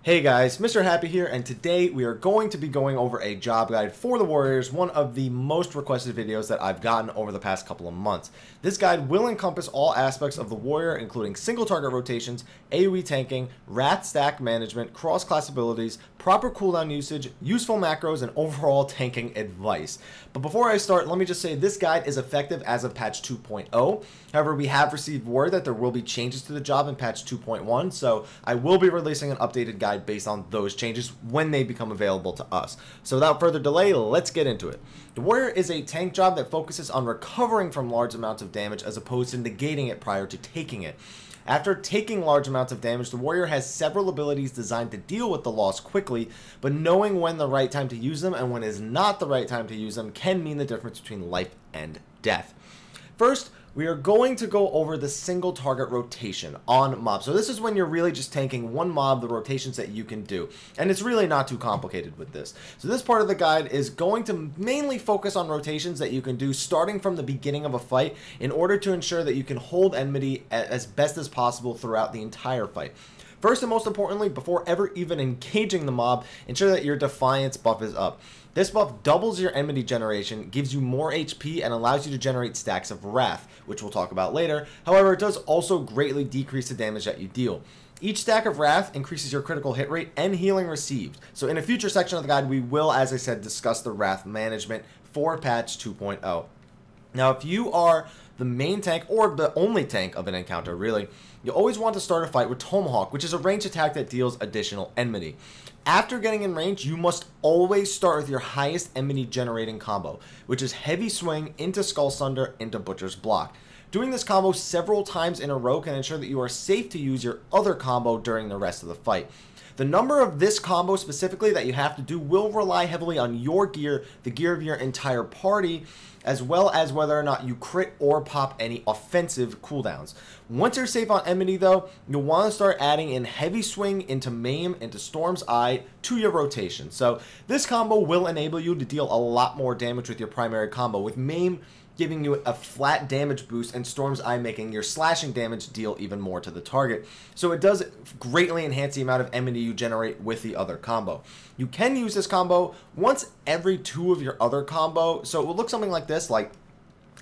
Hey guys, Mrhappy here, and today we are going to be going over a job guide for the Warriors, one of the most requested videos that I've gotten over the past couple of months. This guide will encompass all aspects of the Warrior, including single target rotations, AoE tanking, Wrath stack management, cross-class abilities, proper cooldown usage, useful macros, and overall tanking advice. But before I start, let me just say this guide is effective as of patch 2.0. However, we have received word that there will be changes to the job in patch 2.1, so I will be releasing an updated guide based on those changes when they become available to us. So without further delay, let's get into it. The Warrior is a tank job that focuses on recovering from large amounts of damage as opposed to negating it prior to taking it. After taking large amounts of damage, the Warrior has several abilities designed to deal with the loss quickly, but knowing when the right time to use them and when is not the right time to use them can mean the difference between life and death. First, we are going to go over the single target rotation on mobs. So this is when you're really just tanking one mob, the rotations that you can do. And it's really not too complicated with this. So this part of the guide is going to mainly focus on rotations that you can do starting from the beginning of a fight in order to ensure that you can hold enmity as best as possible throughout the entire fight. First and most importantly, before ever even engaging the mob, ensure that your Defiance buff is up. This buff doubles your enmity generation, gives you more HP, and allows you to generate stacks of Wrath, which we'll talk about later. However, it does also greatly decrease the damage that you deal. Each stack of Wrath increases your critical hit rate and healing received. So in a future section of the guide, we will, as I said, discuss the Wrath management for patch 2.0. Now, if you are the main tank or the only tank of an encounter, really, you always want to start a fight with Tomahawk, which is a ranged attack that deals additional enmity. After getting in range, you must always start with your highest enmity generating combo, which is Heavy Swing into Skull Sunder into Butcher's Block. Doing this combo several times in a row can ensure that you are safe to use your other combo during the rest of the fight. The number of this combo specifically that you have to do will rely heavily on your gear, the gear of your entire party, as well as whether or not you crit or pop any offensive cooldowns. Once you're safe on enmity though, you'll want to start adding in Heavy Swing into Maim into Storm's Eye to your rotation. So this combo will enable you to deal a lot more damage with your primary combo, with Maim giving you a flat damage boost and Storm's Eye making your slashing damage deal even more to the target. So it does greatly enhance the amount of enmity you generate with the other combo. You can use this combo once every 2 of your other combo, so it will look something like this, like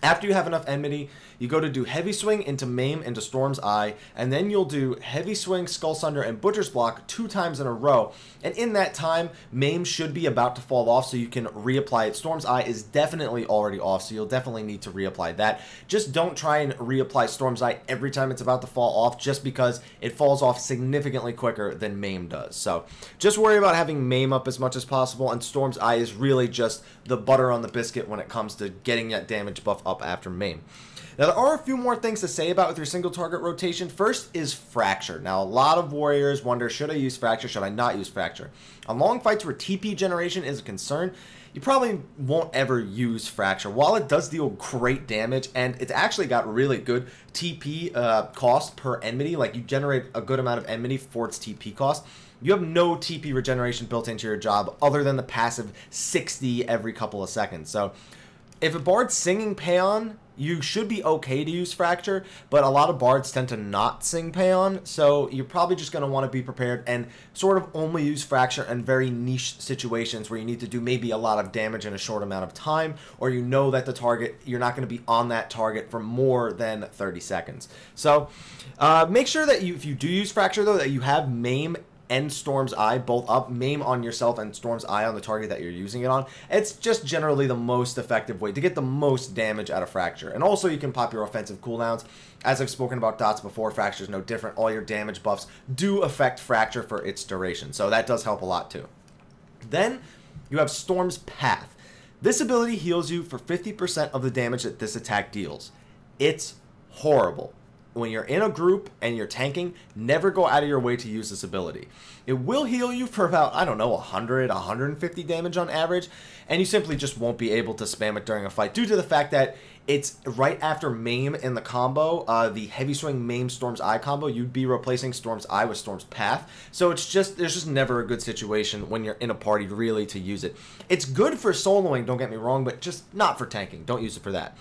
after you have enough enmity, you go to do Heavy Swing into Maim into Storm's Eye, and then you'll do Heavy Swing, Skull Sunder, and Butcher's Block 2 times in a row. And in that time, Maim should be about to fall off, so you can reapply it. Storm's Eye is definitely already off, so you'll definitely need to reapply that. Just don't try and reapply Storm's Eye every time it's about to fall off, just because it falls off significantly quicker than Maim does. So just worry about having Maim up as much as possible, and Storm's Eye is really just the butter on the biscuit when it comes to getting that damage buff up after Maim. Now, there are a few more things to say about with your single target rotation. First is Fracture. Now, a lot of Warriors wonder, should I use Fracture? Should I not use Fracture? On long fights where TP generation is a concern, you probably won't ever use Fracture. While it does deal great damage, and it's actually got really good TP cost per enmity, like you generate a good amount of enmity for its TP cost, you have no TP regeneration built into your job other than the passive 60 every couple of seconds. So if a bard's singing Paeon, you should be okay to use Fracture, but a lot of bards tend to not sing Paeon, so you're probably just going to want to be prepared and sort of only use Fracture in very niche situations where you need to do maybe a lot of damage in a short amount of time, or you know that the target, you're not going to be on that target for more than 30 seconds. So make sure that if you do use Fracture though, that you have Maim and Storm's Eye both up, Maim on yourself and Storm's Eye on the target that you're using it on. It's just generally the most effective way to get the most damage out of Fracture. And also you can pop your offensive cooldowns. As I've spoken about dots before, Fracture is no different. All your damage buffs do affect Fracture for its duration, so that does help a lot too. Then you have Storm's Path. This ability heals you for 50% of the damage that this attack deals. It's horrible. When you're in a group and you're tanking, never go out of your way to use this ability. It will heal you for about, I don't know, 100, 150 damage on average, and you simply just won't be able to spam it during a fight due to the fact that it's right after Maim in the combo, the Heavy Swing Maim Storm's Eye combo. You'd be replacing Storm's Eye with Storm's Path, so it's just, there's just never a good situation when you're in a party really to use it. It's good for soloing, don't get me wrong, but just not for tanking. Don't use it for that.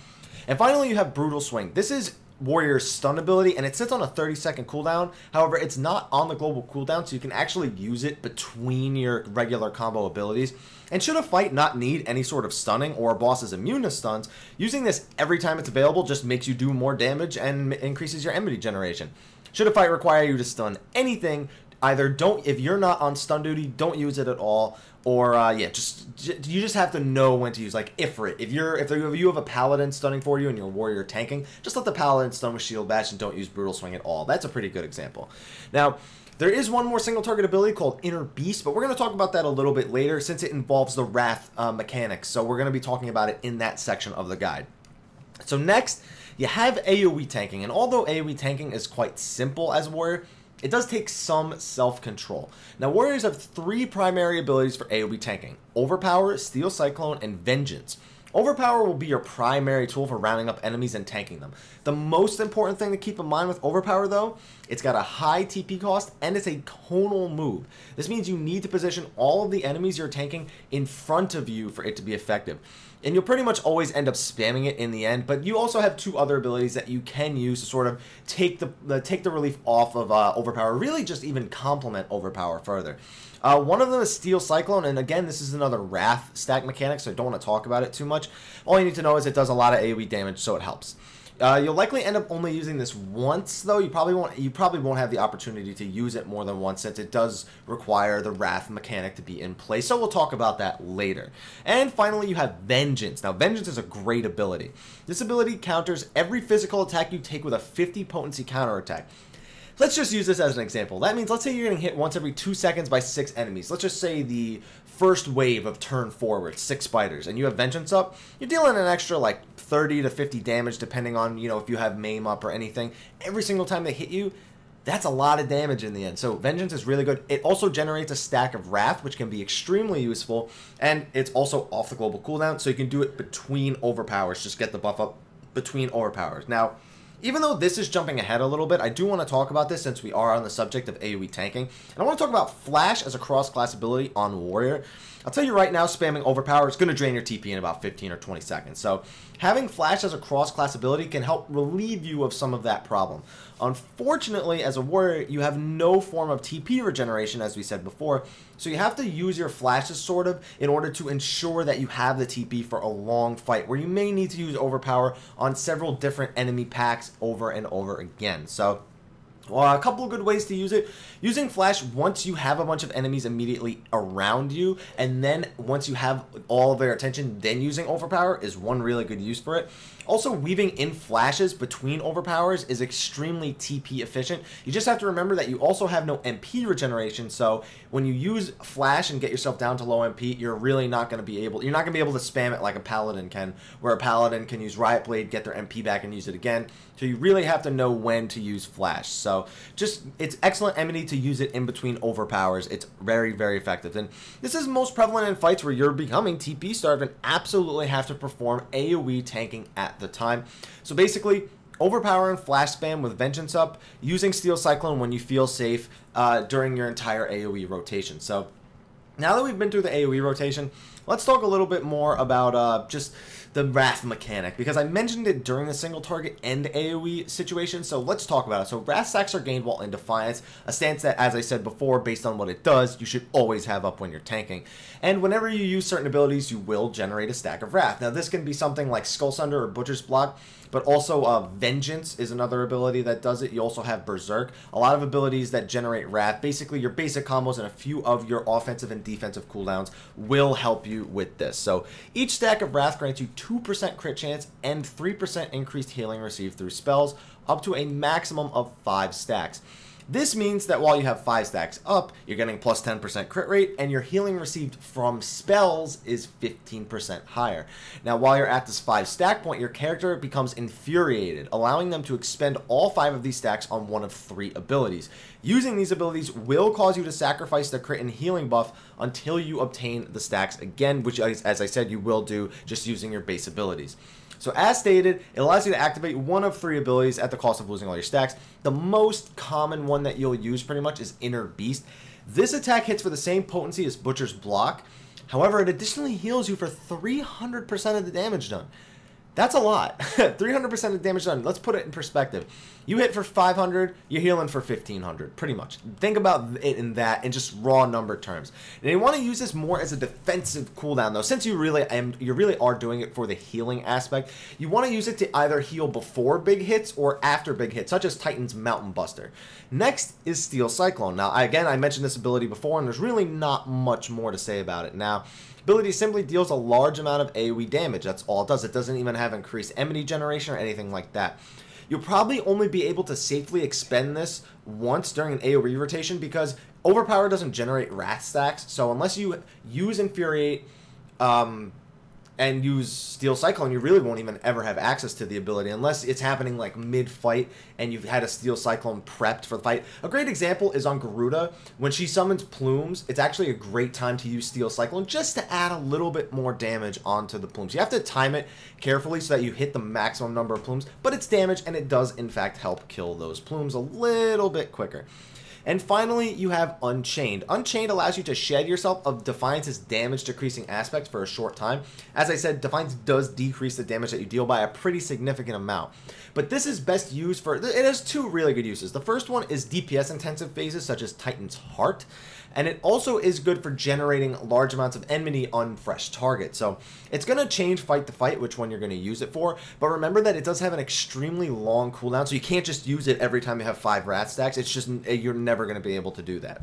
And finally, you have Brutal Swing. This is warrior's stun ability, and it sits on a 30-second cooldown. However, it's not on the global cooldown, so you can actually use it between your regular combo abilities. And should a fight not need any sort of stunning, or a boss is immune to stuns, using this every time it's available just makes you do more damage and increases your enmity generation. Should a fight require you to stun anything, either don't, if you're not on stun duty, don't use it at all, or yeah, you just have to know when to use, like Ifrit. If you have a paladin stunning for you and your warrior tanking, just let the paladin stun with shield bash and don't use brutal swing at all. That's a pretty good example. Now, there is one more single target ability called Inner Beast, but we're going to talk about that a little bit later since it involves the Wrath mechanics. So we're going to be talking about it in that section of the guide. So next, you have AoE tanking, and although AoE tanking is quite simple as a warrior, it does take some self-control. Now, warriors have 3 primary abilities for AoE tanking: Overpower, Steel Cyclone, and Vengeance. Overpower will be your primary tool for rounding up enemies and tanking them. The most important thing to keep in mind with Overpower, though, it's got a high TP cost and it's a tonal move. This means you need to position all of the enemies you're tanking in front of you for it to be effective. And you'll pretty much always end up spamming it in the end, but you also have 2 other abilities that you can use to sort of take the relief off of Overpower, really just even complement Overpower further. One of them is Steel Cyclone, and again, this is another Wrath stack mechanic, so I don't want to talk about it too much. All you need to know is it does a lot of AoE damage, so it helps. You'll likely end up only using this once, though. You probably won't have the opportunity to use it more than once, since it does require the Wrath mechanic to be in place, so we'll talk about that later. And finally, you have Vengeance. Now, Vengeance is a great ability. This ability counters every physical attack you take with a 50 potency counterattack. Let's just use this as an example. That means, let's say you're getting hit once every 2 seconds by 6 enemies. Let's just say the first wave of turn forward, 6 spiders, and you have Vengeance up. You're dealing an extra like 30 to 50 damage depending on, you know, if you have Maim up or anything. Every single time they hit you, that's a lot of damage in the end. So Vengeance is really good. It also generates a stack of Wrath, which can be extremely useful, and it's also off the global cooldown, so you can do it between overpowers. Just get the buff up between overpowers. Now, even though this is jumping ahead a little bit, I do want to talk about this since we are on the subject of AoE tanking. And I want to talk about Flash as a cross-class ability on Warrior. I'll tell you right now, spamming Overpower is going to drain your TP in about 15 or 20 seconds. So having Flash as a cross-class ability can help relieve you of some of that problem. Unfortunately, as a Warrior, you have no form of TP regeneration, as we said before, so you have to use your flashes sort of in order to ensure that you have the TP for a long fight, where you may need to use Overpower on several different enemy packs over and over again. So a couple of good ways to use it. Using Flash once you have a bunch of enemies immediately around you, and then once you have all of their attention, then using Overpower is one really good use for it. Also, weaving in flashes between overpowers is extremely TP efficient. You just have to remember that you also have no MP regeneration, so when you use Flash and get yourself down to low MP, you're really not going to be able, to spam it like a Paladin can, where a Paladin can use Riot Blade, get their MP back, and use it again. So you really have to know when to use Flash. So it's excellent enmity to use it in between overpowers. It's very, very effective. And this is most prevalent in fights where you're becoming TP starved and absolutely have to perform AoE tanking at the time. So basically, Overpower and Flash spam with Vengeance up, using Steel Cyclone when you feel safe during your entire AoE rotation. So now that we've been through the AoE rotation, let's talk a little bit more about just the Wrath mechanic, because I mentioned it during the single target and AoE situation, so let's talk about it. So Wrath stacks are gained while in Defiance, a stance that, as I said before, based on what it does, you should always have up when you're tanking. And whenever you use certain abilities, you will generate a stack of Wrath. Now this can be something like Skull Sunder or Butcher's Block, but also Vengeance is another ability that does it. You also have Berserk. A lot of abilities that generate Wrath. Basically, your basic combos and a few of your offensive and defensive cooldowns will help you with this. So each stack of Wrath grants you 2% crit chance and 3% increased healing received through spells, up to a maximum of 5 stacks. This means that while you have 5 stacks up, you're getting plus 10% crit rate, and your healing received from spells is 15% higher. Now, while you're at this 5 stack point, your character becomes Infuriated, allowing them to expend all 5 of these stacks on one of 3 abilities. Using these abilities will cause you to sacrifice the crit and healing buff until you obtain the stacks again, which, as I said, you will do just using your base abilities. So as stated, it allows you to activate one of 3 abilities at the cost of losing all your stacks. The most common one that you'll use pretty much is Inner Beast. This attack hits for the same potency as Butcher's Block. However, it additionally heals you for 300% of the damage done. That's a lot. 300% of damage done. Let's put it in perspective. You hit for 500, you're healing for 1500, pretty much. Think about it in that, in just raw number terms. And you want to use this more as a defensive cooldown, though. Since you really are doing it for the healing aspect, you want to use it to either heal before big hits or after big hits, such as Titan's Mountain Buster. Next is Steel Cyclone. Now, again, I mentioned this ability before, and there's really not much more to say about it. Now, ability simply deals a large amount of AoE damage. That's all it does. It doesn't even have increased enmity generation or anything like that. You'll probably only be able to safely expend this once during an AoE rotation because Overpower doesn't generate wrath stacks. So unless you use Infuriate and use Steel Cyclone, you really won't even ever have access to the ability unless it's happening like mid-fight and you've had a Steel Cyclone prepped for the fight. A great example is on Garuda. When she summons plumes, it's actually a great time to use Steel Cyclone just to add a little bit more damage onto the plumes. You have to time it carefully so that you hit the maximum number of plumes, but it's damage and it does in fact help kill those plumes a little bit quicker. And finally, you have Unchained. Unchained allows you to shed yourself of Defiance's damage decreasing aspect for a short time. As I said, Defiance does decrease the damage that you deal by a pretty significant amount. But this is best used for, it has two really good uses. The first one is DPS intensive phases such as Titan's Heart. And it also is good for generating large amounts of enmity on fresh targets. So it's going to change fight to fight which one you're going to use it for. But remember that it does have an extremely long cooldown. So you can't just use it every time you have 5 wrath stacks. It's just, you're never going to be able to do that.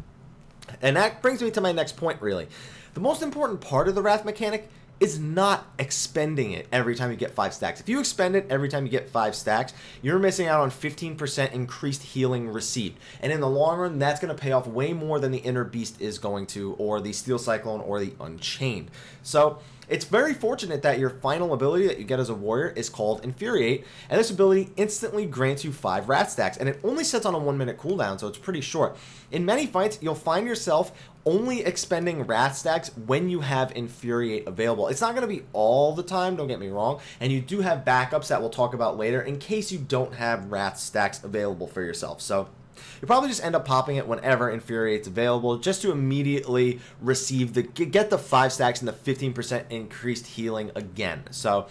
And that brings me to my next point, really. The most important part of the wrath mechanic is not expending it every time you get 5 stacks. If you expend it every time you get 5 stacks, you're missing out on 15% increased healing received. And in the long run, that's going to pay off way more than the Inner Beast is going to, or the Steel Cyclone, or the Unchained. So it's very fortunate that your final ability that you get as a warrior is called Infuriate, and this ability instantly grants you 5 wrath stacks, and it only sits on a 1-minute cooldown, so it's pretty short. In many fights, you'll find yourself only expending wrath stacks when you have Infuriate available. It's not going to be all the time, don't get me wrong, and you do have backups that we'll talk about later in case you don't have wrath stacks available for yourself. So you'll probably just end up popping it whenever Infuriate's available just to immediately receive get the 5 stacks and the 15% increased healing again. So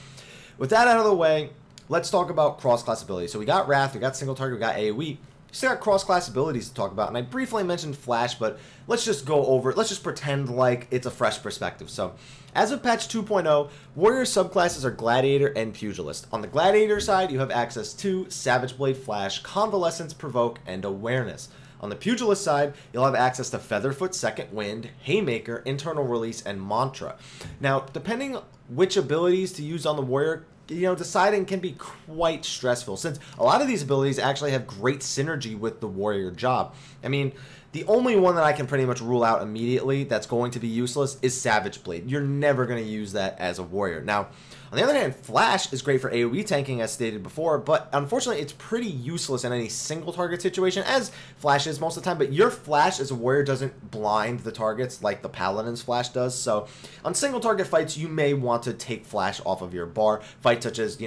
with that out of the way, let's talk about cross-class abilities. So we got Wrath, we got Single Target, we got AoE. Still got cross-class abilities to talk about, and I briefly mentioned Flash, but let's just go over it. Let's just pretend like it's a fresh perspective. So, as of patch 2.0, warrior subclasses are Gladiator and Pugilist. On the Gladiator side, you have access to Savage Blade, Flash, Convalescence, Provoke, and Awareness. On the Pugilist side, you'll have access to Featherfoot, Second Wind, Haymaker, Internal Release, and Mantra. Now, depending which abilities to use on the warrior, deciding can be quite stressful since a lot of these abilities actually have great synergy with the warrior job. I mean, the only one that I can pretty much rule out immediately that's going to be useless is Savage Blade. You're never going to use that as a warrior. Now, on the other hand, Flash is great for AoE tanking as stated before, but unfortunately it's pretty useless in any single target situation, as Flash is most of the time, but your Flash as a warrior doesn't blind the targets like the Paladin's Flash does, so on single target fights you may want to take Flash off of your bar, fights such as,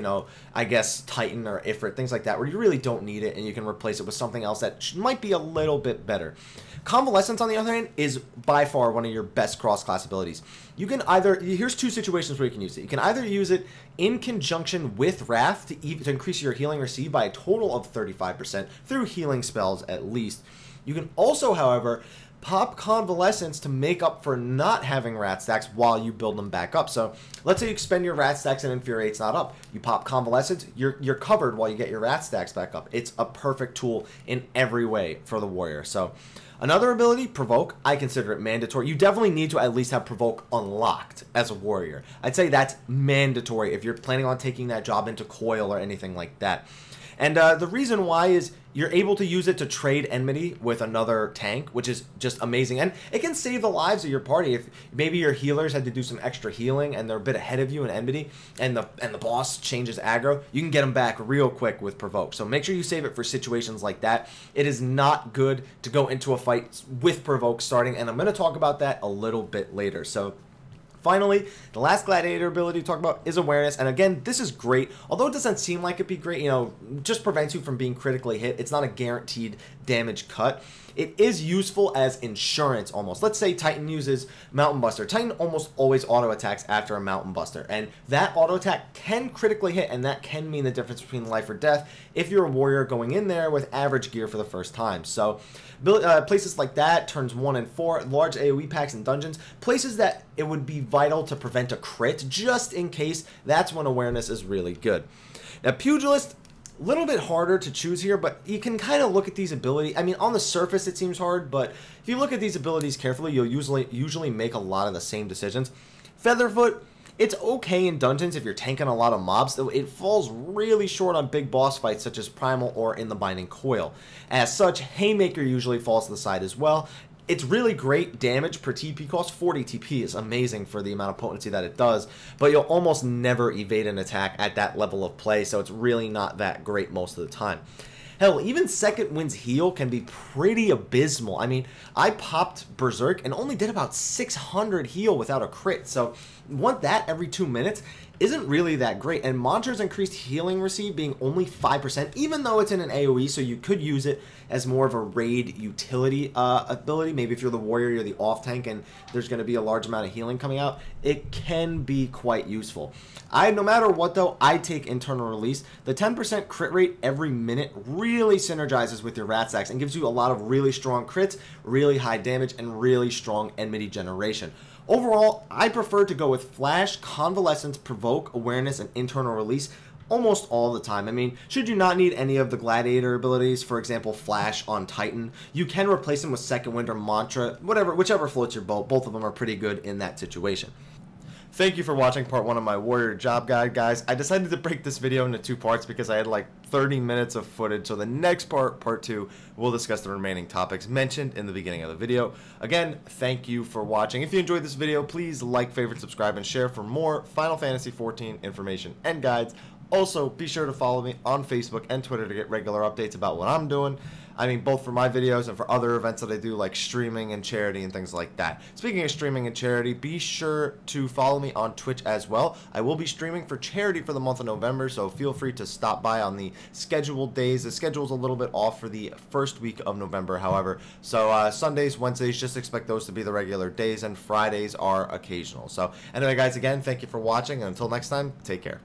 I guess Titan or Ifrit, things like that, where you really don't need it and you can replace it with something else that might be a little bit better. Convalescence, on the other hand, is by far one of your best cross-class abilities. You can either, here's 2 situations where you can use it. You can either use it in conjunction with Wrath to increase your healing received by a total of 35% through healing spells at least. You can also, however, pop Convalescence to make up for not having Wrath stacks while you build them back up. So let's say you expend your Wrath stacks and Infuriate's not up. You pop Convalescence, you're covered while you get your Wrath stacks back up. It's a perfect tool in every way for the warrior. So another ability, Provoke, I consider it mandatory. You definitely need to at least have Provoke unlocked as a warrior. I'd say that's mandatory if you're planning on taking that job into Coil or anything like that. And the reason why is you're able to use it to trade enmity with another tank, which is just amazing. And it can save the lives of your party. If maybe your healers had to do some extra healing and they're a bit ahead of you in enmity, and the boss changes aggro, you can get them back real quick with Provoke. So make sure you save it for situations like that. It is not good to go into a fight with Provoke starting, and I'm going to talk about that a little bit later. So Finally, the last gladiator ability to talk about is awareness, and again, this is great. Although it doesn't seem like it'd be great, you know, just prevents you from being critically hit. It's not a guaranteed damage cut. It is useful as insurance almost. Let's say Titan uses Mountain Buster. Titan almost always auto attacks after a Mountain Buster, and that auto attack can critically hit, and that can mean the difference between life or death if you're a warrior going in there with average gear for the first time. So places like that, turns 1 and 4, large AoE packs and dungeons, places that it would be vital to prevent a crit just in case, that's when awareness is really good. Now Pugilist, a little bit harder to choose here, but you can kind of look at these abilities. I mean, on the surface it seems hard, but if you look at these abilities carefully, you'll usually make a lot of the same decisions. Featherfoot, it's okay in dungeons if you're tanking a lot of mobs, though it falls really short on big boss fights such as Primal or in the Binding Coil. As such, Haymaker usually falls to the side as well. It's really great damage per TP cost. 40 TP is amazing for the amount of potency that it does, but you'll almost never evade an attack at that level of play, so it's really not that great most of the time. Hell, even Second Wind's heal can be pretty abysmal. I mean, I popped Berserk and only did about 600 heal without a crit, so want that every 2 minutes isn't really that great. And Mantra's increased healing receive being only 5%, even though it's in an AoE, so you could use it as more of a raid utility ability. Maybe if you're the warrior, you're the off tank, and there's going to be a large amount of healing coming out, it can be quite useful. No matter what though, I take internal release. The 10% crit rate every minute really synergizes with your rat sacks and gives you a lot of really strong crits, really high damage, and really strong enmity generation. Overall, I prefer to go with Flash, Convalescence, Provoke, Awareness, and Internal Release almost all the time. I mean, should you not need any of the gladiator abilities, for example, Flash on Titan, you can replace them with Second Wind or Mantra, whichever floats your boat. Both of them are pretty good in that situation. Thank you for watching part 1 of my warrior job guide, guys. I decided to break this video into 2 parts because I had like 30 minutes of footage, so the next part, part 2, we'll discuss the remaining topics mentioned in the beginning of the video. Again, thank you for watching. If you enjoyed this video, please like, favorite, subscribe, and share for more Final Fantasy XIV information and guides. Also, be sure to follow me on Facebook and Twitter to get regular updates about what I'm doing. I mean, both for my videos and for other events that I do, like streaming and charity and things like that. Speaking of streaming and charity, be sure to follow me on Twitch as well. I will be streaming for charity for the month of November, so feel free to stop by on the scheduled days. The schedule's a little bit off for the first week of November, however. So Sundays, Wednesdays, just expect those to be the regular days, and Fridays are occasional. So anyway, guys, again, thank you for watching, and until next time, take care.